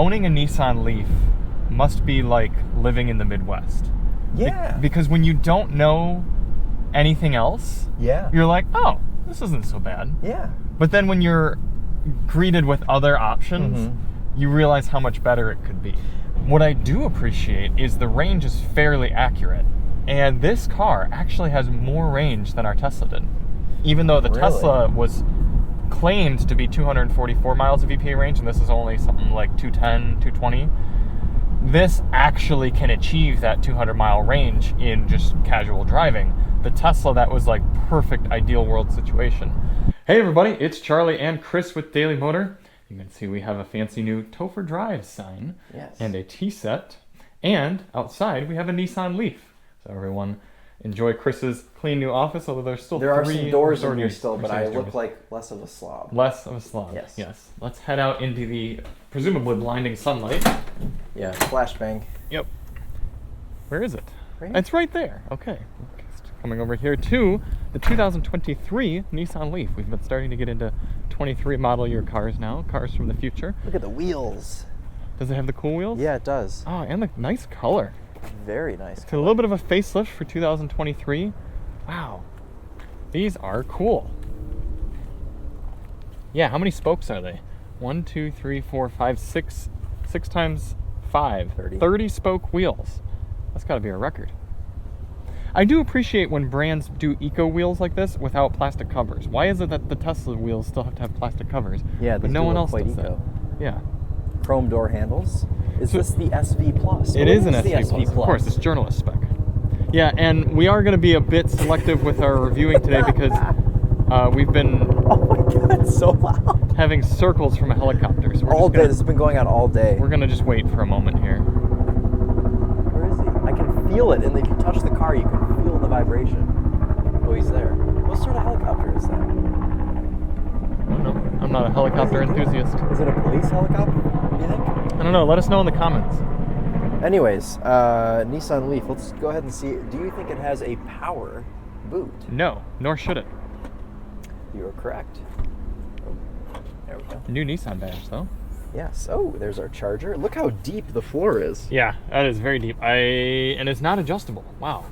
owning a Nissan Leaf must be like living in the Midwest. Yeah. Because when you don't know anything else, you're like, oh, this isn't so bad. Yeah. But then when you're greeted with other options, you realize how much better it could be. What I do appreciate is the range is fairly accurate. And this car actually has more range than our Tesla did. Even though the Tesla was claimed to be 244 miles of EPA range, and this is only something like 210, 220, this actually can achieve that 200-mile range in just casual driving. The Tesla, that was like perfect ideal world situation. Hey everybody, it's Charlie and Chris with Daily Motor. You can see we have a fancy new Topher Drive sign and a T-set. And outside we have a Nissan Leaf. So everyone enjoy Chris's clean new office, although there's still there are some doors in here still, but I look like less of a slob. Less of a slob, yes. Let's head out into the presumably blinding sunlight. Yeah, flashbang. Yep. Where is it? Right? It's right there. Okay. Coming over here to the 2023 Nissan Leaf. We've been starting to get into 23 model year cars now, cars from the future. Look at the wheels. Does it have the cool wheels? Yeah, it does. Oh, and the nice color. Very nice. It's a little bit of a facelift for 2023. Wow. These are cool. Yeah, how many spokes are they? 1, 2, 3, 4, 5, 6. 6 times 5. 30 spoke wheels. That's got to be a record. I do appreciate when brands do eco wheels like this without plastic covers. Why is it that the Tesla wheels still have to have plastic covers? Yeah, but no one else does that. Yeah. Chrome door handles. Is this the SV Plus? It is an SV Plus. Of course, it's journalist spec. Yeah, and we are going to be a bit selective with our reviewing today because we've been oh my god, so loud. Having circles from a helicopter. So all day. This has been going on all day. We're going to just wait for a moment here. Where is he? I can feel it, and if you touch the car, you can feel the vibration. Oh, he's there. What sort of helicopter is that? I don't know. I'm not a helicopter enthusiast. Is it a police helicopter, do you think? I don't know. Let us know in the comments. Anyways, Nissan Leaf. Let's go ahead and see. Do you think it has a power boot? No, nor should it. You are correct. Oh, there we go. New Nissan badge, though. Yes. Oh, there's our charger. Look how deep the floor is. Yeah, that is very deep. And it's not adjustable. Wow.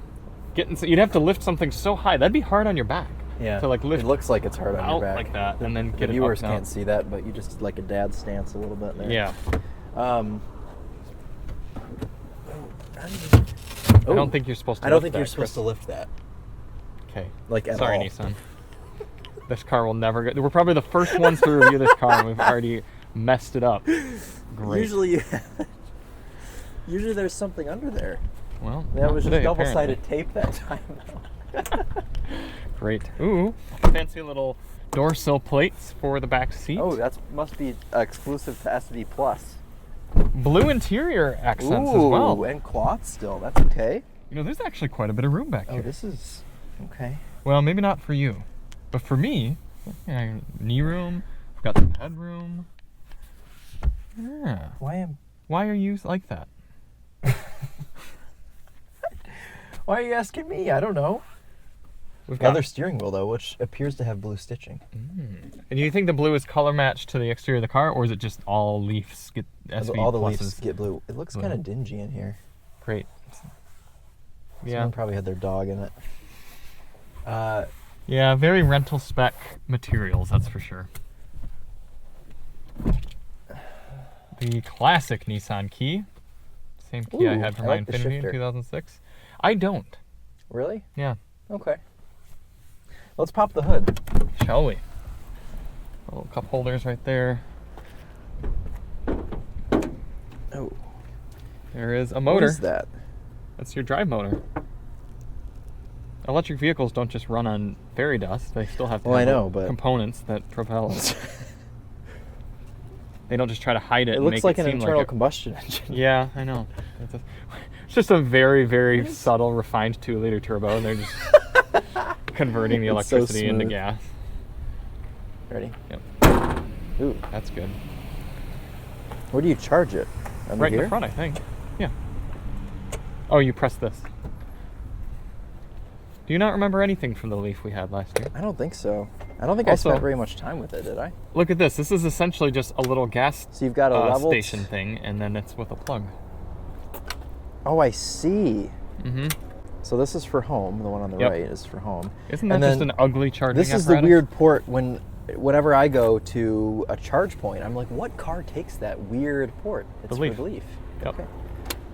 You'd have to lift something so high. That'd be hard on your back. Yeah. To like lift. It looks like it's hard on your back. Like that, and then get it up. Viewers can't see that, but you just like a dad stance a little bit there. Yeah. I don't think you're supposed to. I don't think you're supposed to lift that. Okay. Like at Sorry, all. Nissan. This car will never get. We're probably the first ones to review this car, and we've already messed it up. Great. Usually there's something under there. Well, that was today, just double-sided tape that time. Great. Ooh, fancy little door sill plates for the back seat. Oh, that must be exclusive to SV Plus. Blue interior accents as well. And cloth still. That's okay. You know, there's actually quite a bit of room back here. Oh, this is okay. Well, maybe not for you, but for me, knee room. I've got some headroom. Yeah. Why are you like that? Why are you asking me? I don't know. We've got leather steering wheel, though, which appears to have blue stitching. And do you think the blue is color matched to the exterior of the car, or is it just all Leafs get SV all the pluses? Leafs get blue. It looks kind of dingy in here. Great. Someone probably had their dog in it. Yeah, very rental spec materials, that's for sure. The classic Nissan key. Same key I had for my Infiniti in 2006. I don't. Really? Yeah. Okay. Let's pop the hood. Shall we? Little cup holders right there. Oh. There is a motor. What is that? That's your drive motor. Electric vehicles don't just run on fairy dust. They still have to have components that propel it. They don't just try to hide it. It looks like an internal combustion engine. Yeah, I know. It's just a very, very subtle, refined 2-liter turbo, and they're just converting the electricity into gas. Ready? Yep. Ooh, that's good. Where do you charge it? Right in the front, I think. Yeah. Oh, you press this. Do you not remember anything from the Leaf we had last year? I don't think so. I don't think Also, I spent very much time with it, did I? Look at this. This is essentially just a little gas So you've got a level station thing, and then it's with a plug. Oh, I see. Mm-hmm. So this is for home. The one on the right is for home. Isn't that And just then an ugly charging This is the apparatus? weird port whenever I go to a charge point, I'm like, what car takes that weird port? It's The Leaf. for the Leaf. Yep. Okay.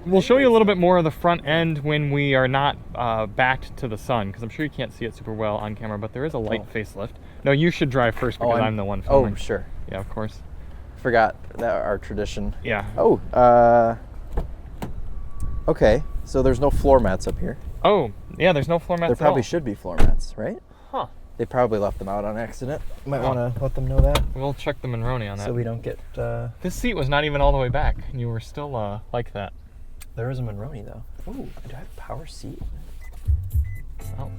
We'll show you a little bit more of the front end when we are not backed to the sun, because I'm sure you can't see it super well on camera, but there is a light facelift. No, you should drive first because I'm the one filming. Oh, sure. Yeah, of course. Forgot that our tradition. Yeah. Oh, okay. So there's no floor mats up here. Oh, yeah, there's no floor mats There probably at all. should be floor mats, right? Huh. They probably left them out on accident. You might Oh. want to let them know that. We'll check the Monroney on that. So we don't get... This seat was not even all the way back, and you were still like that. There is a Monroney, though. Ooh, do I have a power seat? Oh,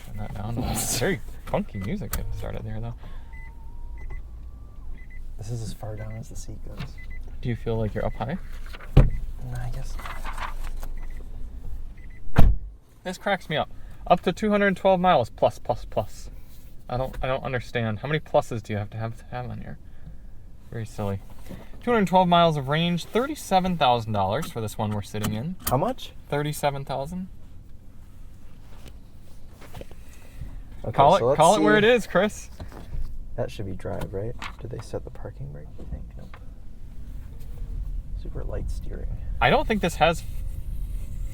turn that down. Very funky music that started there, though. This is as far down as the seat goes. Do you feel like you're up high? No, I guess. This cracks me up. Up to 212 miles plus. I don't understand. How many pluses do you have to have on here? Very silly. 212 miles of range, $37,000 for this one we're sitting in. How much? $37,000. Okay, Call so let's it where see. it is, Chris. That should be drive, right? Did they set the parking brake, you think? Nope. Super light steering. I don't think this has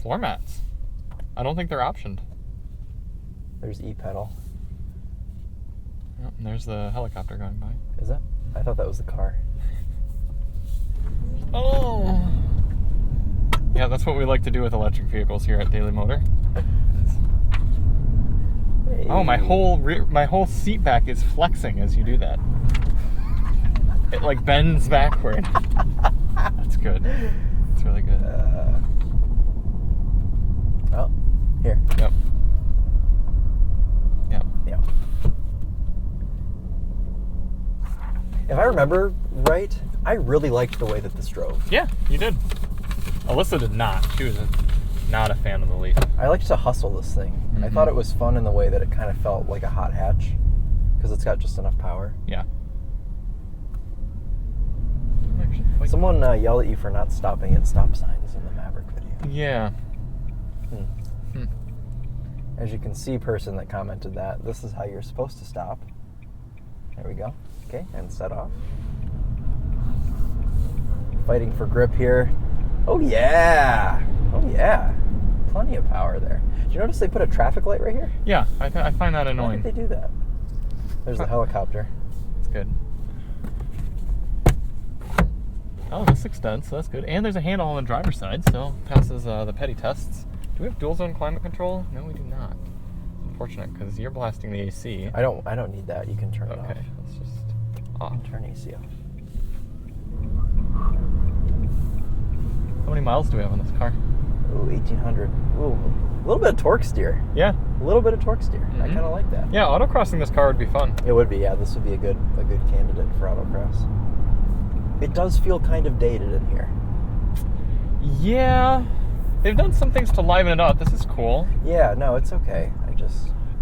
floor mats. I don't think they're optioned. There's E-pedal. Oh, and there's the helicopter going by. Is that? I thought that was the car. Oh! Yeah, that's what we like to do with electric vehicles here at Daily Motor. Hey. Oh, my whole seat back is flexing as you do that. It like bends backward. That's good. It's really good. Oh, here. Yep. Yep. Yeah. If I remember right, I really liked the way that this drove. Yeah, you did. Alyssa did not. She was not a fan of the Leaf. I liked to hustle this thing. I thought it was fun in the way that it kind of felt like a hot hatch because it's got just enough power. Yeah. Someone yelled at you for not stopping at stop signs in the Maverick video. Yeah. As you can see, person that commented that, this is how you're supposed to stop. There we go. Okay, and set off. Fighting for grip here. Oh yeah! Oh yeah! Plenty of power there. Did you notice they put a traffic light right here? Yeah, I find that Why annoying. did they do that? There's the helicopter. It's good. Oh, this extends, so that's good. And there's a handle on the driver's side, so passes the petty tests. Do we have dual zone climate control? No, we do not. It's unfortunate because you're blasting the AC. I don't need that. You can turn it off. Okay, let's just off. Turn AC off. How many miles do we have on this car? Ooh, 1800. Ooh, a little bit of torque steer. Yeah. A little bit of torque steer. I kind of like that. Yeah, autocrossing this car would be fun. It would be, yeah. This would be a good candidate for autocross. It does feel kind of dated in here. Yeah. They've done some things to liven it up. This is cool. Yeah, no, it's okay.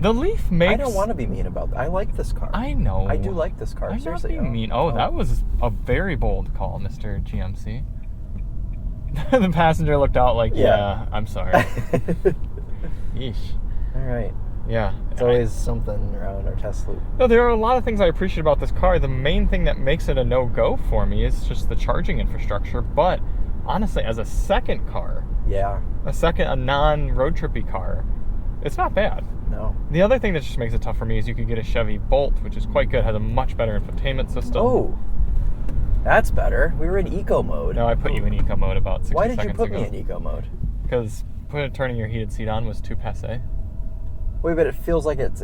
The Leaf makes... I don't want to be mean about that. I like this car. I know. I do like this car. I'm Seriously. not being mean. Oh, that was a very bold call, Mr. GMC. The passenger looked out like, yeah I'm sorry. Yeesh. All right. Yeah. It's always something around our test loop. No, there are a lot of things I appreciate about this car. The main thing that makes it a no-go for me is just the charging infrastructure. But honestly, as a second car, a non-road trippy car, it's not bad. No. The other thing that just makes it tough for me is you could get a Chevy Bolt, which is quite good, has a much better infotainment system. Oh, that's better. We were in eco mode. No, I put you in eco mode about 60 seconds ago. Why did you put me in eco mode? Because turning your heated seat on was too passé. Wait, but it feels like it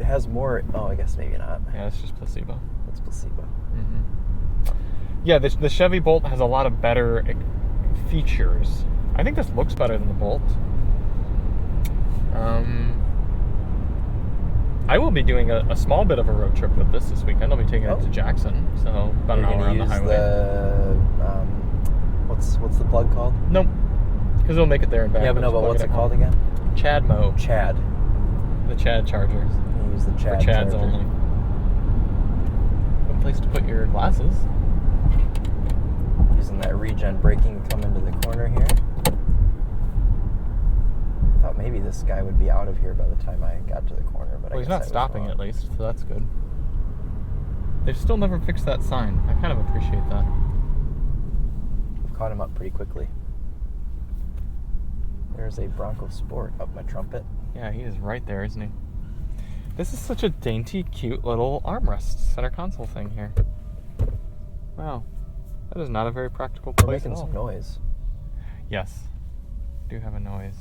has more. Oh, I guess maybe not. Yeah, it's just placebo. It's placebo. Yeah, the Chevy Bolt has a lot of better features. I think this looks better than the Bolt. I will be doing a small bit of a road trip with this weekend. I'll be taking it to Jackson, so about an hour on the highway. What's the plug called? Nope, because it'll make it there and back. Yeah, but no, but what's it called again? CHAdeMO. Chad. The Chad charger. You use the Chad for Chads charger. only. place to put your glasses. Using that regen braking to come into the corner here. I thought maybe this guy would be out of here by the time I got to the corner, but Well, he's not I stopping at least, so that's good. They've still never fixed that sign. I kind of appreciate that. I've caught him up pretty quickly. There's a Bronco Sport up my trumpet. Yeah, he is right there, isn't he? This is such a dainty, cute little armrest center console thing here. Wow. That is not a very practical We're place making at all. some noise. Yes. Do have a noise.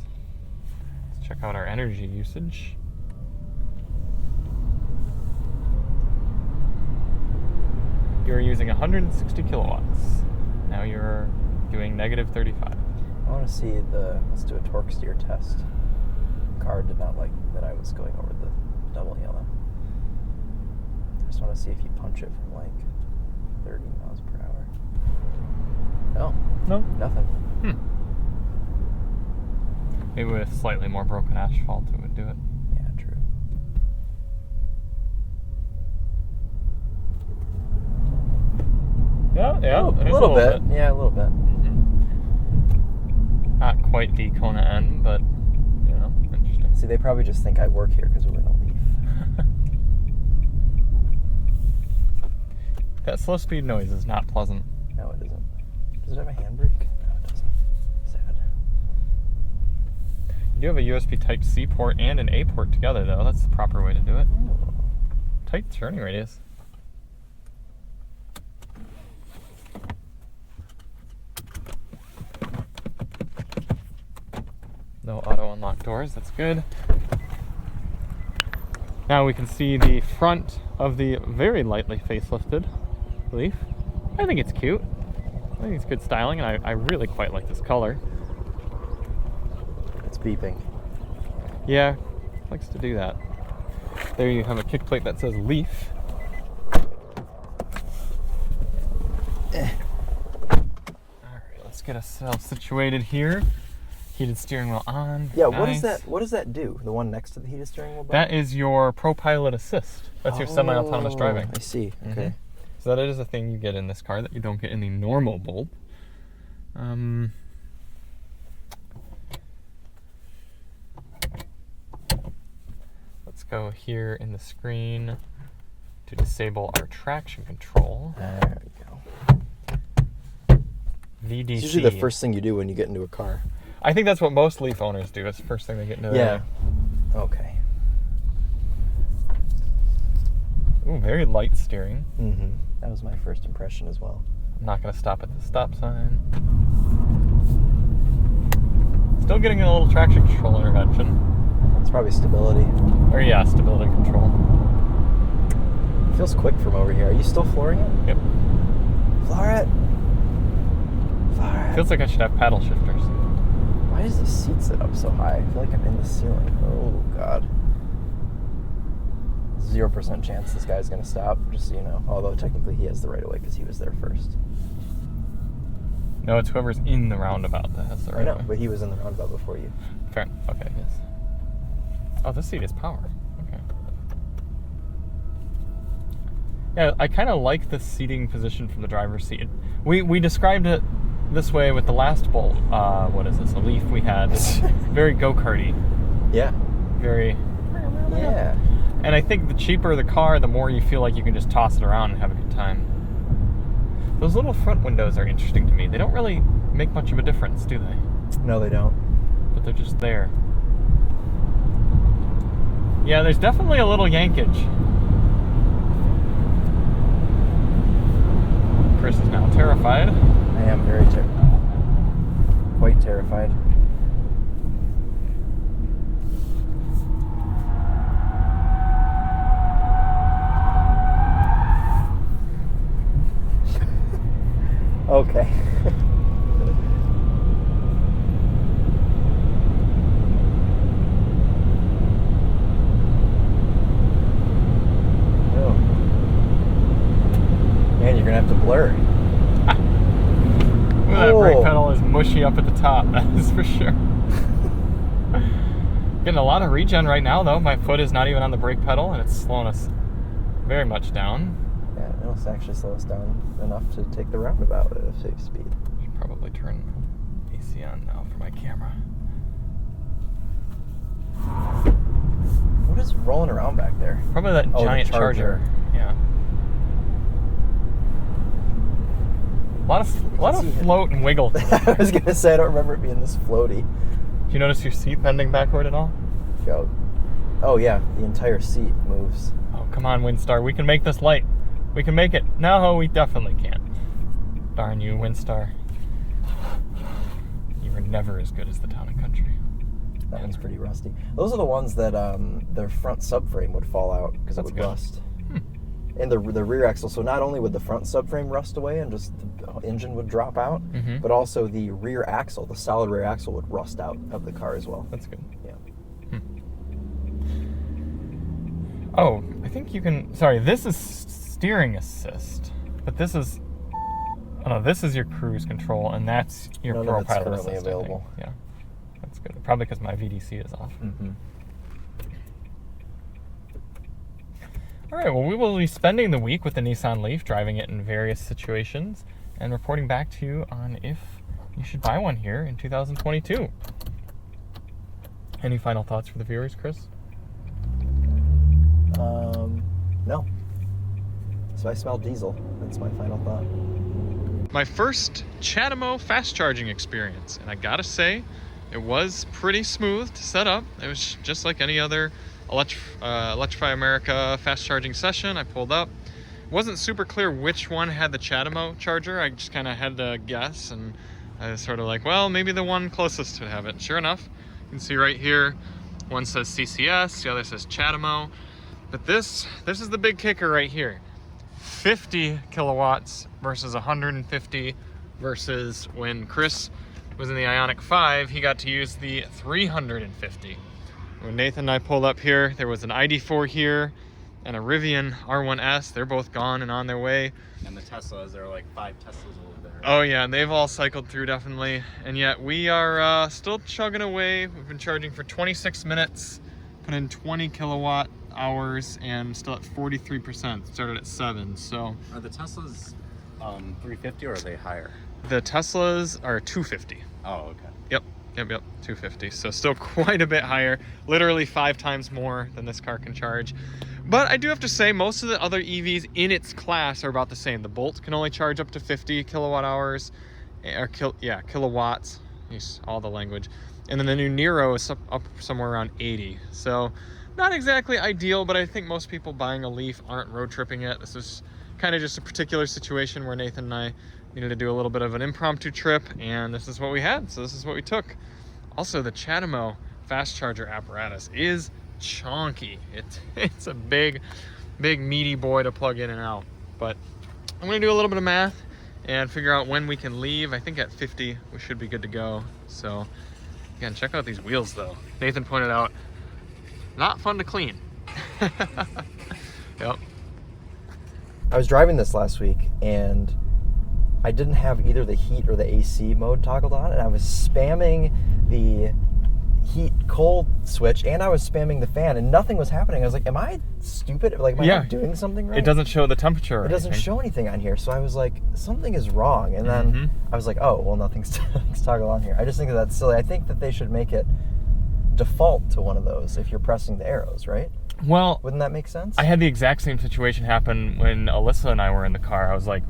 Let's check out our energy usage. You're using 160 kilowatts. Now you're doing negative 35. I want to see let's do a torque steer test. The car did not like that I was going over the double yellow. I just want to see if you punch it from like 30 miles per hour. No? Nothing. Maybe with slightly more broken asphalt it would do it. Yeah, true. Yeah, A there's little bit. Yeah, a little bit. Not quite the Kona N, but, you know, interesting. See, they probably just think I work here because we're in a Leaf. That slow speed noise is not pleasant. No, it isn't. Does it have a handbrake? No, it doesn't. Sad. You do have a USB Type-C port and an A port together, though. That's the proper way to do it. Oh. Tight turning radius. No auto unlock doors, that's good. Now we can see the front of the very lightly facelifted Leaf. I think it's cute. I think it's good styling, and I really quite like this color. It's beeping. Yeah, likes to do that. There you have a kick plate that says Leaf. Alright, let's get ourselves situated here. Heated steering wheel on. Yeah, Nice. what does that do? The one next to the heated steering wheel button? That is your ProPilot Assist. That's your semi-autonomous driving. I see. Okay. So that is a thing you get in this car that you don't get in the normal Bolt. Let's go here in the screen to disable our traction control. There we go. VDC. It's usually the first thing you do when you get into a car. I think that's what most Leaf owners do. It's the first thing they get into. Yeah. Okay. Ooh, very light steering. Mm-hmm. That was my first impression as well. I'm not going to stop at the stop sign. Still getting a little traction control intervention. It's probably stability. Or yeah, stability control. It feels quick from over here. Are you still flooring it? Yep. Floor it. Floor it. Feels like I should have paddle shifters. Why does the seat sit up so high? I feel like I'm in the ceiling. Oh, God. 0% chance this guy's going to stop, just so you know. Although, technically, he has the right of way because he was there first. No, it's whoever's in the roundabout that has the right I know, way. but he was in the roundabout before you. Fair. Okay, yes. Oh, this seat is power. Okay. Yeah, I kind of like the seating position from the driver's seat. We described it this way with the last Bolt. What is this? A Leaf we had. It's very go-karty. Yeah. Very. Yeah. And I think the cheaper the car, the more you feel like you can just toss it around and have a good time. Those little front windows are interesting to me. They don't really make much of a difference, do they? No, they don't. But they're just there. Yeah, there's definitely a little yankage. Chris is now terrified. I am very quite terrified. Okay. Oh. Man, you're gonna have to blur. Ooh, that brake pedal is mushy up at the top, that is for sure. Getting a lot of regen right now, though. My foot is not even on the brake pedal, and it's slowing us very much down. Yeah, no, must actually slow us down enough to take the roundabout at a safe speed. I should probably turn AC on now for my camera. What is rolling around back there? Probably that giant the charger. Yeah. A lot of float and wiggle. I was gonna say I don't remember it being this floaty. Do you notice your seat bending backward at all? Go. Oh yeah, the entire seat moves. Oh, come on, Windstar. We can make this light. We can make it. No, we definitely can't. Darn you, Windstar. You were never as good as the Town and Country. That one's pretty rusty. Those are the ones that their front subframe would fall out because it would rust. And the rear axle, so not only would the front subframe rust away and just the engine would drop out, but also the rear axle, the solid rear axle, would rust out of the car as well. That's good. Yeah. Oh, I think you can... Sorry, this is steering assist, but this is... Oh, no, this is your cruise control, and that's your None Pro of it's Pilot currently assist, available. I think. Yeah, that's good. Probably because my VDC is off. All right, well, we will be spending the week with the Nissan Leaf, driving it in various situations, and reporting back to you on if you should buy one here in 2022. Any final thoughts for the viewers, Chris? No. So I smell diesel. That's my final thought. My first CHAdeMO fast charging experience, and I gotta say, it was pretty smooth to set up. It was just like any other Electrify America fast charging session. I pulled up. It wasn't super clear which one had the CHAdeMO charger. I just kind of had to guess, and I was sort of like, well, maybe the one closest would have it. Sure enough, you can see right here, one says CCS, the other says CHAdeMO. But this is the big kicker right here. 50 kilowatts versus 150 versus when Chris was in the Ioniq 5, he got to use the 350. When Nathan and I pulled up here, there was an ID4 here and a Rivian R1S. They're both gone and on their way. And the Teslas, there are like 5 Teslas over there. Oh yeah, and they've all cycled through definitely. And yet we are still chugging away. We've been charging for 26 minutes, put in 20 kilowatt hours, and still at 43%. Started at 7, so. Are the Teslas 350 or are they higher? The Teslas are 250. Oh, okay. Yep, 250. So still quite a bit higher, literally 5 times more than this car can charge. But I do have to say, most of the other EVs in its class are about the same. The Bolt can only charge up to 50 kilowatt hours, or kilowatts, use all the language. And then the new Niro is up somewhere around 80. So not exactly ideal, but I think most people buying a Leaf aren't road tripping it. This is kind of just a particular situation where Nathan and I needed to do a little bit of an impromptu trip, and this is what we had, so this is what we took. Also, the CHAdeMO fast charger apparatus is chonky. It's a big meaty boy to plug in and out. But I'm gonna do a little bit of math and figure out when we can leave. I think at 50 we should be good to go. So again, check out these wheels though. Nathan pointed out, not fun to clean. Yep. I was driving this last week and I didn't have either the heat or the AC mode toggled on, and I was spamming the heat cold switch and I was spamming the fan and nothing was happening. I was like, am I stupid? Like, am I not doing something right? It doesn't show the temperature. It doesn't show anything on here. So I was like, something is wrong. And then I was like, oh, well, nothing's toggled on here. I just think that's silly. I think that they should make it default to one of those if you're pressing the arrows, right? Well, wouldn't that make sense? I had the exact same situation happen when Alyssa and I were in the car. I was like,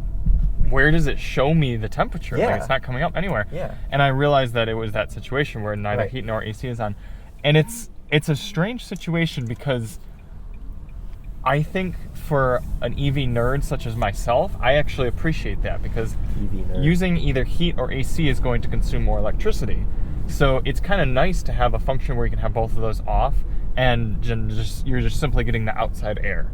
where does it show me the temperature? Yeah. Like, it's not coming up anywhere. Yeah. And I realized that it was that situation where neither heat nor AC is on. And it's a strange situation because I think for an EV nerd such as myself, I actually appreciate that because using either heat or AC is going to consume more electricity. So it's kind of nice to have a function where you can have both of those off and you're just simply getting the outside air.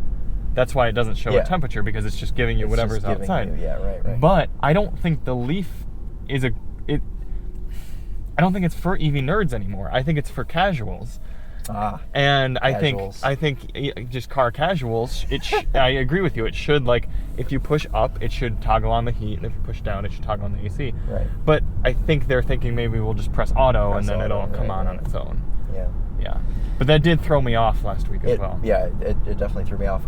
That's why it doesn't show a temperature, because it's just giving you whatever's outside. Right. But I don't think the Leaf is I don't think it's for EV nerds anymore. I think it's for casuals. And casuals. I think just car casuals, I agree with you. It should, like, if you push up, it should toggle on the heat, and if you push down, it should toggle on the AC. Right. But I think they're thinking maybe we'll just press auto and then it'll come on its own. Yeah. But that did throw me off last week as well. Yeah, it definitely threw me off.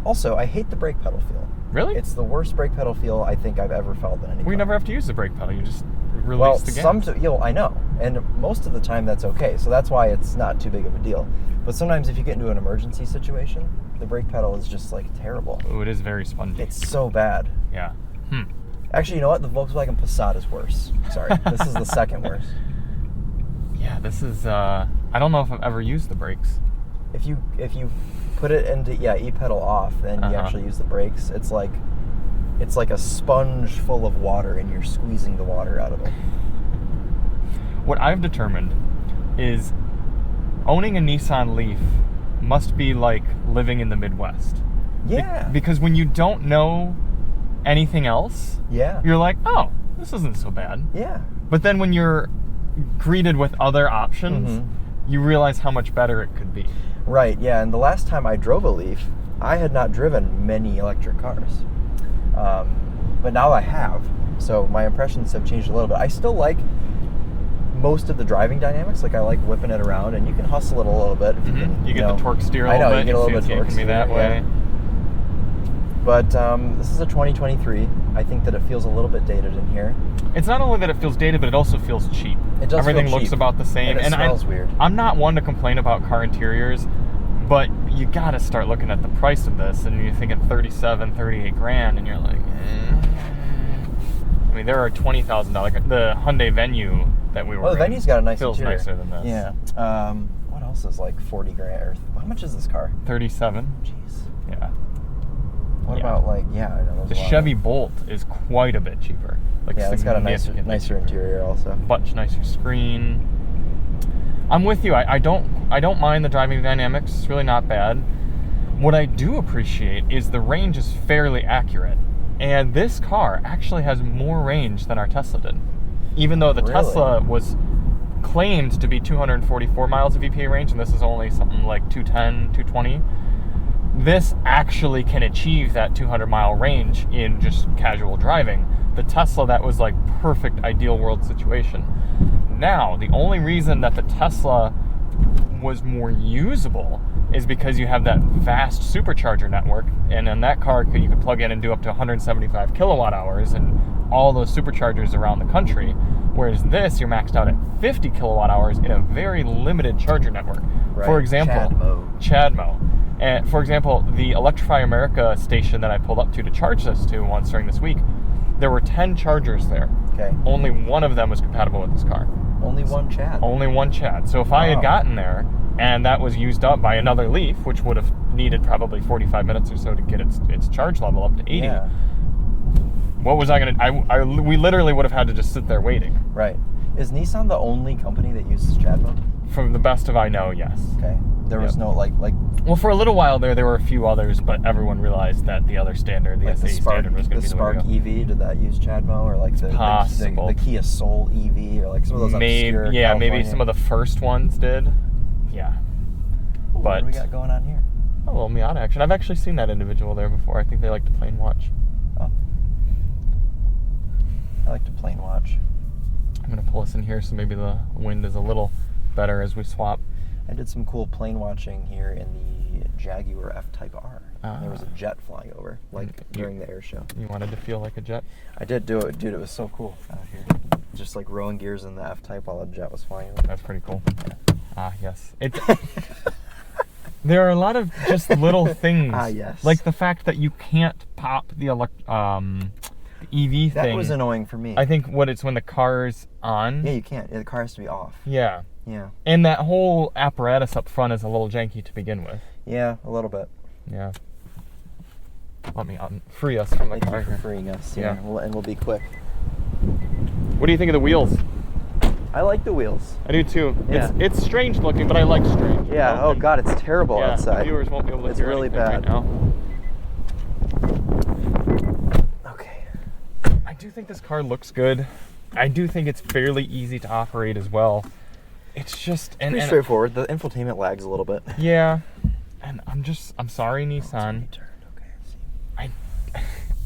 Also, I hate the brake pedal feel. Really? It's the worst brake pedal feel I think I've ever felt in any car. We never have to use the brake pedal. You just release the gas. I know. And most of the time that's okay. So that's why it's not too big of a deal. But sometimes if you get into an emergency situation, the brake pedal is just like terrible. Oh, it is very spongy. It's so bad. Yeah. Actually, you know what? The Volkswagen Passat is worse. Sorry. This is the second worst. Yeah, this is, I don't know if I've ever used the brakes. If you put it into e-pedal off and you actually use the brakes, it's like a sponge full of water and you're squeezing the water out of it. What I've determined is owning a Nissan Leaf must be like living in the Midwest. Yeah. Because when you don't know anything else, you're like, oh, this isn't so bad. Yeah. But then when you're greeted with other options, you realize how much better it could be. Right, yeah, and the last time I drove a Leaf, I had not driven many electric cars. But now I have, so my impressions have changed a little bit. I still like most of the driving dynamics. Like, I like whipping it around, and you can hustle it a little bit. If you get the torque steer a little bit. You get a little bit torque steer. that way. Yeah. But this is a 2023. I think that it feels a little bit dated in here. It's not only that it feels dated, but it also feels cheap. It does Everything feel cheap. looks about the same. And it smells weird. I'm not one to complain about car interiors, but you gotta start looking at the price of this, and you're thinking 37, 38 grand, and you're like, I mean, there are $20,000. The Hyundai Venue that we were the Venue's got a nice feels interior. nicer than this. Yeah. What else is like 40 grand? Or how much is this car? 37. Jeez. Yeah. What about like, I know the Chevy Bolt is quite a bit cheaper. Like, it's got a nicer interior also. Much nicer screen. I'm with you. I don't mind the driving dynamics. It's really not bad. What I do appreciate is the range is fairly accurate. And this car actually has more range than our Tesla did. Even though the Tesla was claimed to be 244 miles of EPA range, and this is only something like 210, 220. This actually can achieve that 200-mile range in just casual driving. The Tesla, that was like perfect ideal world situation. Now, the only reason that the Tesla was more usable is because you have that vast supercharger network, and in that car you could plug in and do up to 175 kilowatt hours and all those superchargers around the country, whereas this, you're maxed out at 50 kilowatt hours in a very limited charger network. Right. For example, CHAdeMO. And for example, the Electrify America station that I pulled up to charge this to once during this week, there were 10 chargers there. Okay. Only one of them was compatible with this car. Only one Chad. Only one Chad. So if I had gotten there and that was used up by another Leaf, which would have needed probably 45 minutes or so to get its charge level up to 80, what was I going to... we literally would have had to just sit there waiting. Right. Is Nissan the only company that uses CHAdeMO? From the best of I know, yes. Okay. There was no, like... Well, for a little while there were a few others, but everyone realized that the other standard, the SAE standard, was going to be the way to go. The Spark EV, did that use CHAdeMO? Or like the Kia Soul EV? Or like some of those obscure California. Maybe some of the first ones did. Yeah. Ooh, what do we got going on here? A little Miata action. I've actually seen that individual there before. I think they like to plane watch. Oh. I like to plane watch. I'm going to pull us in here so maybe the wind is a little better as we swap. I did some cool plane watching here in the Jaguar F-Type R. There was a jet flying over, during the air show. You wanted to feel like a jet? I did do it. Dude, it was so cool out here. Just like rowing gears in the F-Type while a jet was flying over. That's pretty cool. Yes. There are a lot of just little things. Yes. Like the fact that you can't pop the EV thing. That was annoying for me. I think it's when the car's on. Yeah, you can't. The car has to be off. Yeah. Yeah. And that whole apparatus up front is a little janky to begin with. Yeah, a little bit. Yeah. Let me free us from the car. Thank you for freeing us. Yeah. And we'll be quick. What do you think of the wheels? I like the wheels. I do too. Yeah. It's strange looking, but I like strange. Yeah. Oh God, it's terrible outside. The viewers won't be able to It's hear really anything bad. right now. Okay. I do think this car looks good. I do think it's fairly easy to operate as well. It's just pretty straightforward. The infotainment lags a little bit. Yeah, and I'm sorry, Nissan.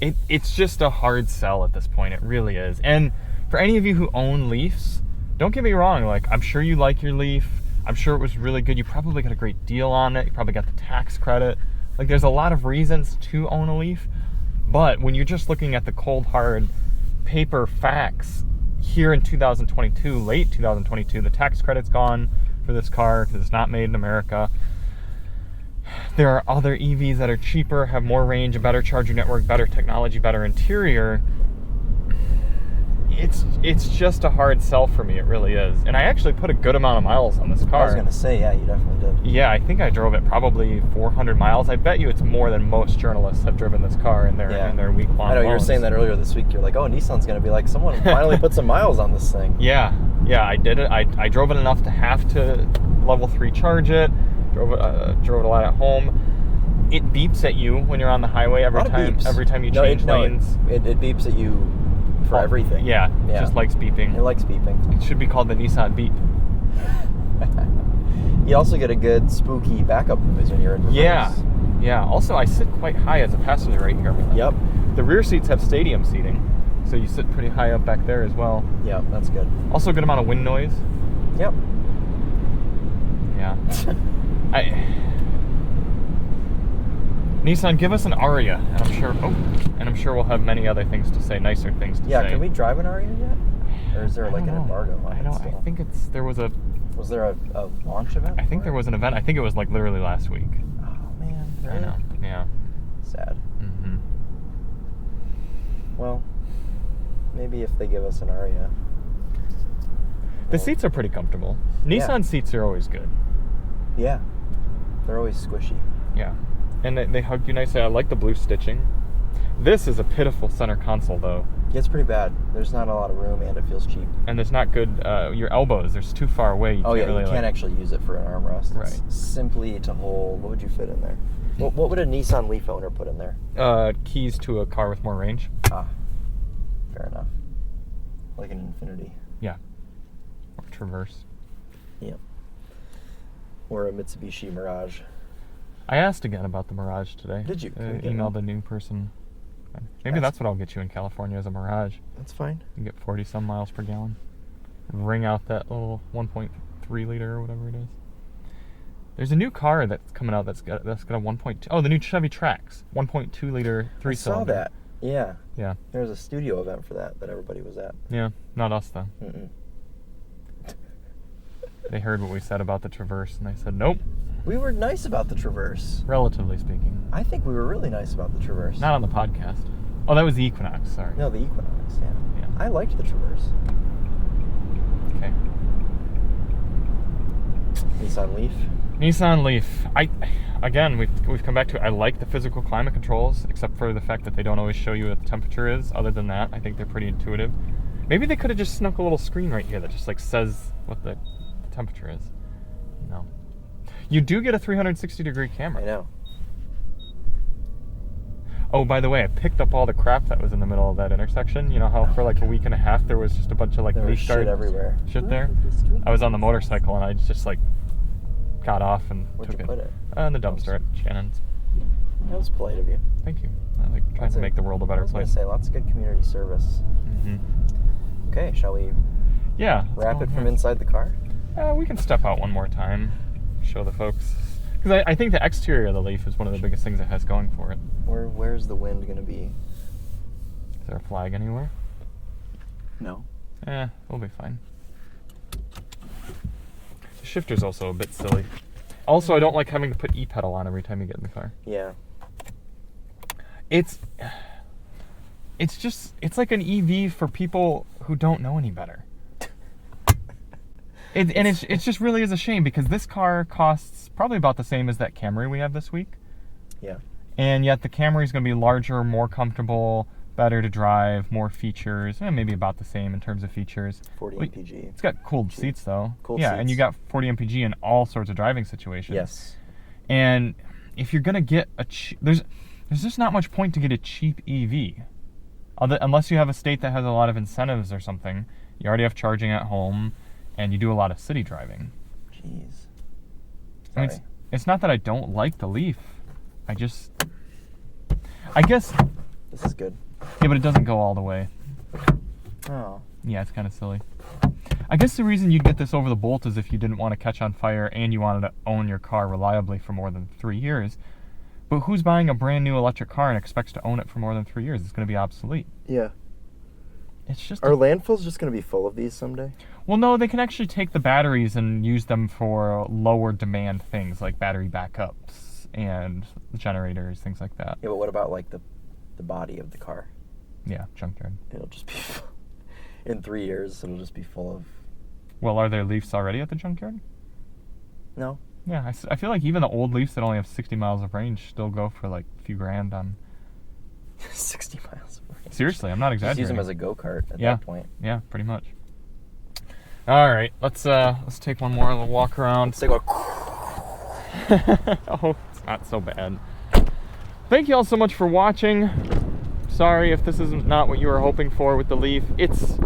It's just a hard sell at this point. It really is. And for any of you who own Leafs, don't get me wrong. Like, I'm sure you like your Leaf. I'm sure it was really good. You probably got a great deal on it. You probably got the tax credit. Like, there's a lot of reasons to own a Leaf, but when you're just looking at the cold, hard paper facts, here in 2022, late 2022, the tax credit's gone for this car because it's not made in America. There are other EVs that are cheaper, have more range, a better charging network, better technology, better interior. It's just a hard sell for me, it really is. And I actually put a good amount of miles on this car. I was going to say, yeah, you definitely did. Yeah, I think I drove it probably 400 miles. I bet you it's more than most journalists have driven this car in their week-long I know, you were loans. saying that earlier this week. You're like, oh, Nissan's going to be like, someone finally put some miles on this thing. Yeah, I did it. I drove it enough to have to level 3 charge it. Drove it a lot at home. It beeps at you when you're on the highway every time you change lanes. It beeps at you for everything. Yeah, it just likes beeping. It likes beeping. It should be called the Nissan Beep. You also get a good spooky backup noise when you're in reverse. Yeah. Also, I sit quite high as a passenger right here. Yep. The rear seats have stadium seating, so you sit pretty high up back there as well. Yep, that's good. Also, a good amount of wind noise. Yep. Yeah. Nissan, give us an Ariya, and I'm sure we'll have many other things to say, nicer things to say. Yeah, can we drive an Ariya yet? Or is there like an embargo on it still? I think Was there a launch event? I think there was an event. I think it was like literally last week. Oh man, really? I know. Yeah. Sad. Mm-hmm. Well, maybe if they give us an Ariya. The seats are pretty comfortable. Nissan seats are always good. Yeah. They're always squishy. Yeah. And they hug you nicely. I like the blue stitching. This is a pitiful center console, though. Yeah, it's pretty bad. There's not a lot of room, and it feels cheap. And there's not good... your elbows, there's too far away. You can't actually use it for an armrest. Right. It's simply to hold... What would you fit in there? What would a Nissan Leaf owner put in there? Keys to a car with more range. Ah, fair enough. Like an Infinity. Yeah. Or Traverse. Yep. Or a Mitsubishi Mirage. I asked again about the Mirage today. Did you? Emailed a new person. Maybe that's what I'll get you in California, as a Mirage. That's fine. You get 40-some miles per gallon. Ring out that little 1.3 liter or whatever it is. There's a new car that's coming out that's got a 1.2... Oh, the new Chevy Trax. 1.2 liter, 3-cylinder. I saw that. Yeah. Yeah. There was a studio event for that everybody was at. Yeah, not us, though. Mm-mm. They heard what we said about the Traverse, and they said, nope. We were nice about the Traverse. Relatively speaking. I think we were really nice about the Traverse. Not on the podcast. Oh, that was the Equinox, sorry. No, the Equinox, yeah. Yeah. I liked the Traverse. Okay. Nissan Leaf. Nissan Leaf. Again, we've come back to it. I like the physical climate controls, except for the fact that they don't always show you what the temperature is. Other than that, I think they're pretty intuitive. Maybe they could have just snuck a little screen right here that just like says what the temperature is. No. You do get a 360-degree camera. I know. Oh, by the way, I picked up all the crap that was in the middle of that intersection. You know how for like a week and a half there was just a bunch of like leaf shit everywhere. Shit there? I was on the motorcycle and I just like got off and Where'd took you put it? In the dumpster at Shannon's. That was polite of you. Thank you. I like trying to make the world a better place. I was going to say, lots of good community service. Mm-hmm. Okay, shall we wrap it from inside the car? We can step out one more time, show the folks. Because I think the exterior of the Leaf is one of the biggest things it has going for it. Where's the wind going to be? Is there a flag anywhere? No. We'll be fine. The shifter's also a bit silly. Also, I don't like having to put e-pedal on every time you get in the car. Yeah. It's like an EV for people who don't know any better. It's just really is a shame because this car costs probably about the same as that Camry we have this week. Yeah. And yet the Camry is going to be larger, more comfortable, better to drive, more features, maybe about the same in terms of features. 40 mpg. It's got cooled seats though. Cooled seats. And you got 40 mpg in all sorts of driving situations. Yes. And if you're going to get there's just not much point to get a cheap EV. Unless you have a state that has a lot of incentives or something. You already have charging at home. And you do a lot of city driving. Jeez. I mean, it's not that I don't like the Leaf. I guess... This is good. Yeah, but it doesn't go all the way. Oh. Yeah, it's kind of silly. I guess the reason you'd get this over the Bolt is if you didn't want to catch on fire and you wanted to own your car reliably for more than 3 years. But who's buying a brand new electric car and expects to own it for more than 3 years? It's going to be obsolete. Yeah. It's just... Are landfills just going to be full of these someday? Well, no, they can actually take the batteries and use them for lower demand things like battery backups and generators, things like that. Yeah, but what about like the body of the car? Yeah, junkyard. It'll just be in 3 years. It'll just be full of. Well, are there Leafs already at the junkyard? No. Yeah, I feel like even the old Leafs that only have 60 miles of range still go for like a few grand on. 60 miles of range. Seriously, I'm not Just exaggerating. use them as a go-kart at that point. Yeah, pretty much. All right, let's take one more little walk around. Let's take a. Oh, it's not so bad. Thank you all so much for watching. Sorry if this isn't not what you were hoping for with the Leaf. It's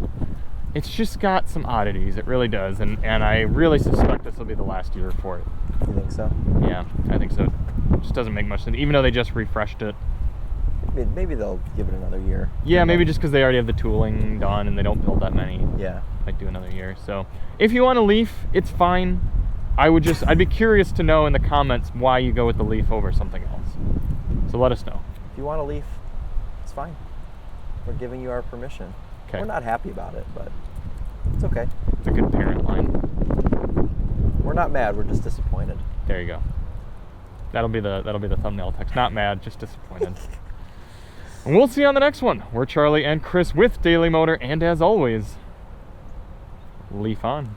just got some oddities. It really does, and I really suspect this will be the last year for it. You think so? Yeah, I think so. It just doesn't make much sense, even though they just refreshed it. Maybe they'll give it another year. Yeah, maybe just because they already have the tooling done and they don't build that many. Yeah. Might do another year. So if you want a Leaf, it's fine. I'd be curious to know in the comments why you go with the Leaf over something else. So let us know. If you want a Leaf, it's fine. We're giving you our permission. Okay. We're not happy about it, but it's okay. It's a good parent line. We're not mad. We're just disappointed. There you go. That'll be the thumbnail text. Not mad, just disappointed. And we'll see you on the next one. We're Charlie and Chris with Daily Motor, and as always, Leaf on.